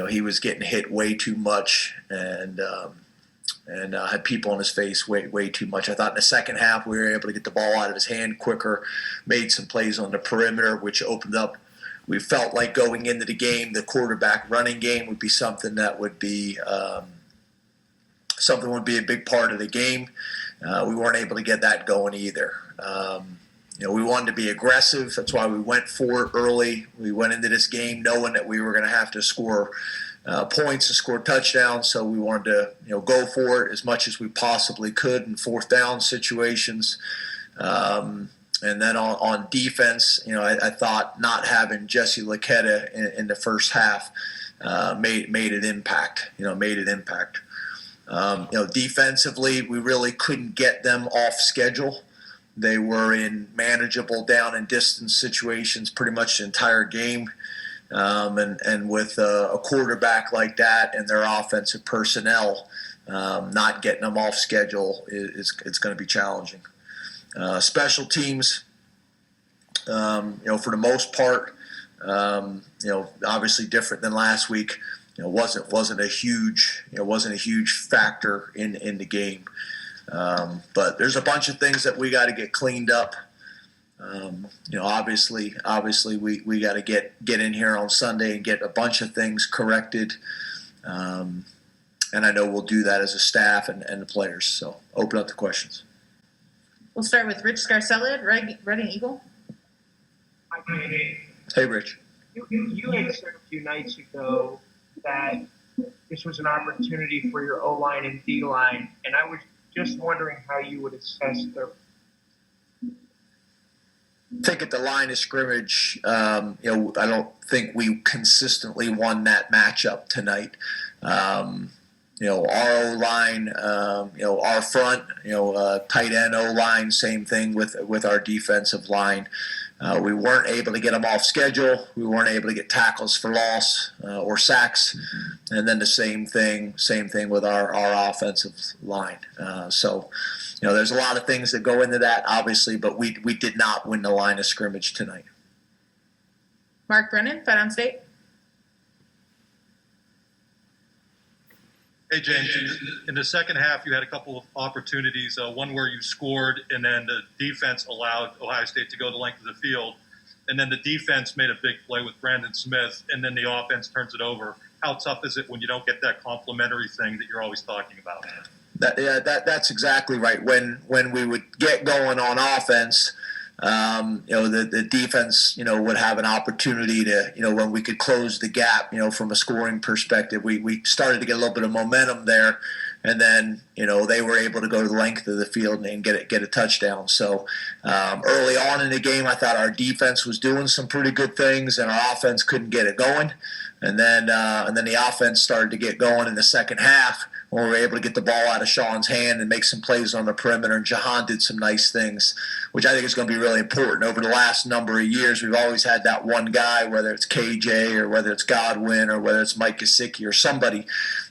he was getting hit way too much and had people in his face way too much. I thought in the second half we were able to get the ball out of his hand quicker, made some plays on the perimeter, which opened up. We felt like going into the game, the quarterback running game would be something that would be a big part of the game. We weren't able to get that going either. We wanted to be aggressive. That's why we went for it early. We went into this game knowing that we were going to have to score points and score touchdowns. So we wanted to, go for it as much as we possibly could in fourth down situations. And then on defense, I thought not having Jesse Laquetta in the first half made an impact. Defensively, we really couldn't get them off schedule. They were in manageable down and distance situations pretty much the entire game. And with a quarterback like that and their offensive personnel, not getting them off schedule it's going to be challenging. Special teams, for the most part, obviously different than last week. Wasn't a huge factor in the game. But there's a bunch of things that we got to get cleaned up. Obviously we got to get in here on Sunday and get a bunch of things corrected. And I know we'll do that as a staff and the players. So open up the questions. We'll start with Rich Scarcella, Reading Eagle. Hey, Rich. You had said a few nights ago that this was an opportunity for your O-line and D-line, and I was just wondering how you would assess their. I think at the line of scrimmage, I don't think we consistently won that matchup tonight. Our O-line, our front, tight end O-line, same thing with our defensive line. We weren't able to get them off schedule. We weren't able to get tackles for loss or sacks. And then the same thing with our offensive line. So there's a lot of things that go into that, obviously, but we did not win the line of scrimmage tonight. Mark Brennan, Penn State. Hey, James, in the second half, you had a couple of opportunities, one where you scored, and then the defense allowed Ohio State to go the length of the field. And then the defense made a big play with Brandon Smith, and then the offense turns it over. How tough is it when you don't get that complimentary thing that you're always talking about? That's exactly right. When we would get going on offense, the defense, would have an opportunity to, when we could close the gap, from a scoring perspective. We started to get a little bit of momentum there, and then, they were able to go to the length of the field and get a touchdown. So early on in the game, I thought our defense was doing some pretty good things, and our offense couldn't get it going. And then the offense started to get going in the second half, when we were able to get the ball out of Sean's hand and make some plays on the perimeter. And Jahan did some nice things, which I think is going to be really important. Over the last number of years, we've always had that one guy, whether it's KJ or whether it's Godwin or whether it's Mike Gesicki or somebody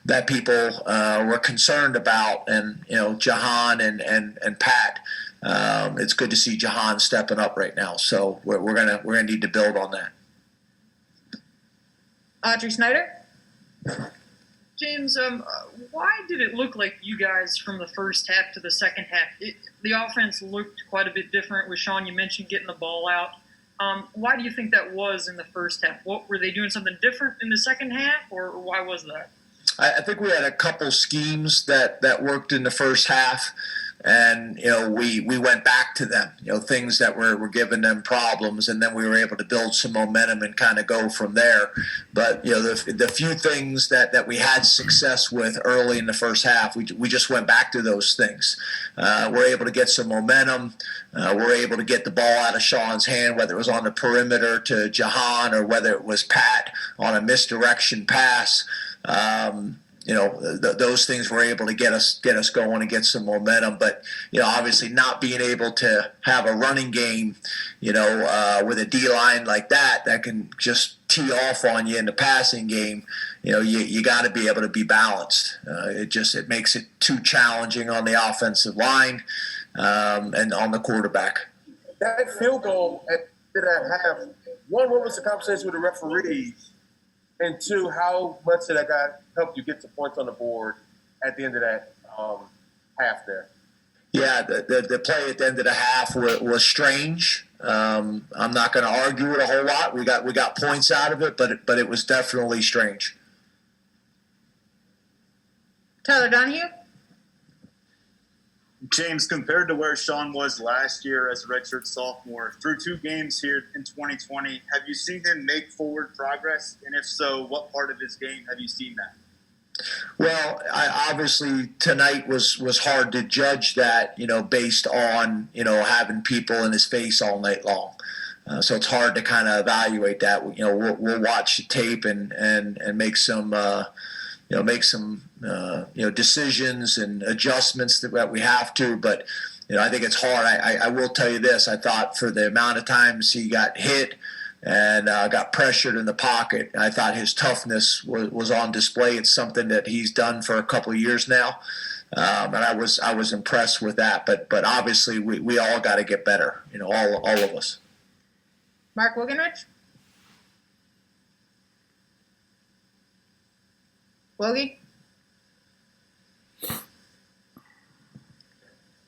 that people were concerned about. And, Jahan and Pat, it's good to see Jahan stepping up right now. So we're gonna need to build on that. Audrey Snyder. James, why did it look like you guys from the first half to the second half? The offense looked quite a bit different with Sean. You mentioned getting the ball out. Why do you think that was in the first half? What were they doing something different in the second half, or why was that? I think we had a couple schemes that worked in the first half. And, we went back to them, things that were giving them problems, and then we were able to build some momentum and kind of go from there. But, the few things that we had success with early in the first half, we just went back to those things. We're able to get some momentum. We're able to get the ball out of Sean's hand, whether it was on the perimeter to Jahan or whether it was Pat on a misdirection pass. Those things were able to get us going and get some momentum. But, obviously not being able to have a running game, with a D-line like that can just tee off on you in the passing game, you got to be able to be balanced. It makes it too challenging on the offensive line and on the quarterback. That field goal at that half, what was the conversation with the referees And two, how much did that guy help you get the points on the board at the end of that half there? Yeah, the play at the end of the half was strange. I'm not going to argue it a whole lot. We got points out of it, but it was definitely strange. Tyler Donahue? James, compared to where Sean was last year as a redshirt sophomore, through 2 games here in 2020, have you seen him make forward progress? And if so, what part of his game have you seen that? Well, obviously tonight was hard to judge that, based on, having people in his face all night long. So it's hard to kind of evaluate that. We'll watch the tape and make some decisions and adjustments that we have to. But, I think it's hard. I will tell you this. I thought for the amount of times he got hit and got pressured in the pocket, I thought his toughness was on display. It's something that he's done for a couple of years now. And I was impressed with that. But obviously we all got to get better, all of us. Mark Wogenrich? Logie?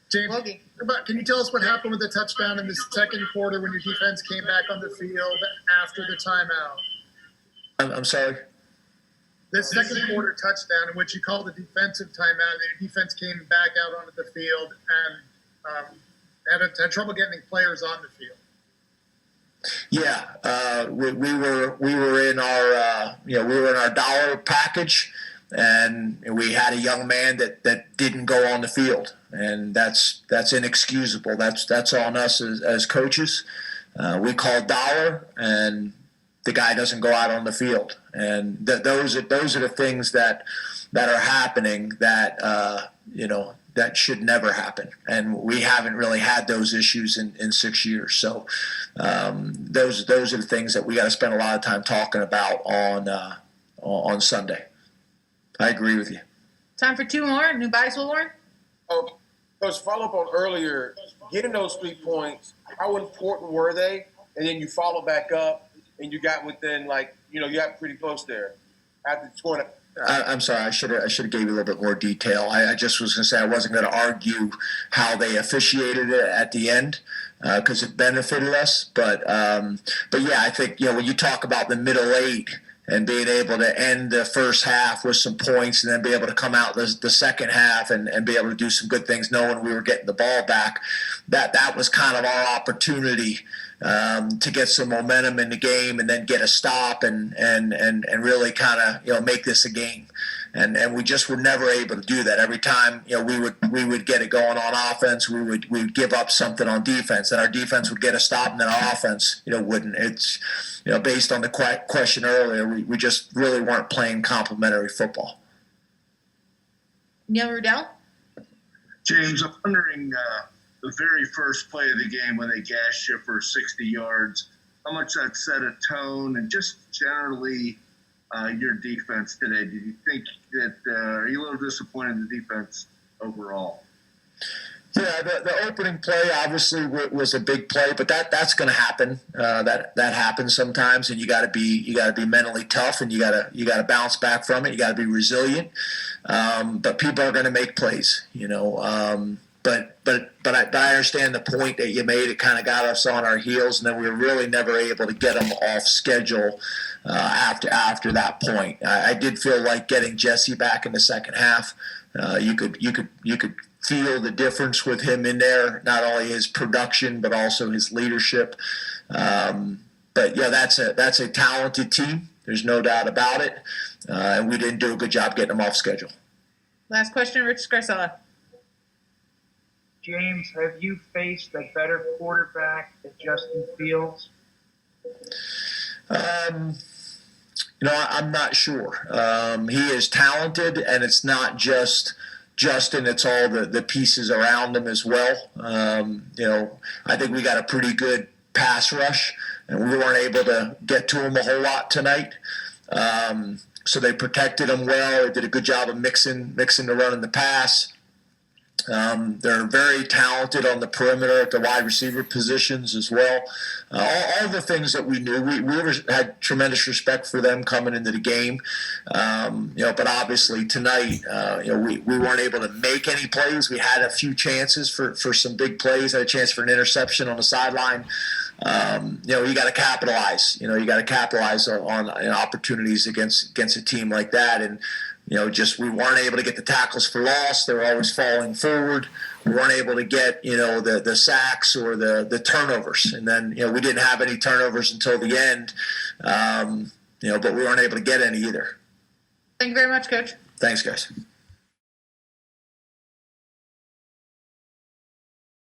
James, Logie. can you tell us what happened with the touchdown in the second quarter when your defense came back on the field after the timeout? I'm sorry? The second quarter touchdown in which you called a defensive timeout, and your defense came back out onto the field and had trouble getting players on the field. Yeah, we were in our dollar package, and we had a young man that didn't go on the field, and that's inexcusable. That's on us as coaches. We call dollar, and the guy doesn't go out on the field, and those are the things that are happening that that should never happen. And we haven't really had those issues in 6 years. So those are the things that we got to spend a lot of time talking about on Sunday. I agree with you. Time for 2 more. New Biswell, Lauren? Oh, Coach, follow up on earlier, getting those 3 points, how important were they? And then you follow back up and you got within, you got pretty close there after 20. I'm sorry. I should have gave you a little bit more detail. I just was going to say I wasn't going to argue how they officiated it at the end because it benefited us. But yeah, I think when you talk about the middle 8 and being able to end the first half with some points and then be able to come out the second half and be able to do some good things, knowing we were getting the ball back, that was kind of our opportunity to get some momentum in the game and then get a stop and really kind of make this a game. And we just were never able to do that. Every time we would get it going on offense, we would give up something on defense, and our defense would get a stop, and then our offense wouldn't. It's based on the question earlier, we just really weren't playing complementary football. Neil Rudell? James, I'm wondering the very first play of the game when they gashed you for 60 yards, how much that set a tone, and just generally your defense today. Did you think that are you a little disappointed in the defense overall? Yeah, the opening play obviously was a big play, but that's going to happen. That happens sometimes, and you got to be mentally tough, and you got to bounce back from it. You got to be resilient. But people are going to make plays, But I understand the point that you made. It kind of got us on our heels, and then we were really never able to get them off schedule after that point. I did feel like getting Jesse back in the second half. You could feel the difference with him in there. Not only his production, but also his leadership. But yeah, that's a talented team. There's no doubt about it. And we didn't do a good job getting them off schedule. Last question, Rich Scarcella. James, have you faced a better quarterback than Justin Fields? I'm not sure. He is talented, and it's not just Justin, it's all the pieces around him as well. I think we got a pretty good pass rush, and we weren't able to get to him a whole lot tonight. So they protected him well. They did a good job of mixing the run and the pass. They're very talented on the perimeter at the wide receiver positions as well. All the things that we knew, we had tremendous respect for them coming into the game. But obviously tonight, we weren't able to make any plays. We had a few chances for some big plays. Had a chance for an interception on the sideline. You got to capitalize. You got to capitalize on opportunities against a team like that. And we weren't able to get the tackles for loss. They were always falling forward. We weren't able to get the sacks or the turnovers. And then we didn't have any turnovers until the end. But we weren't able to get any either. Thank you very much, Coach. Thanks, guys.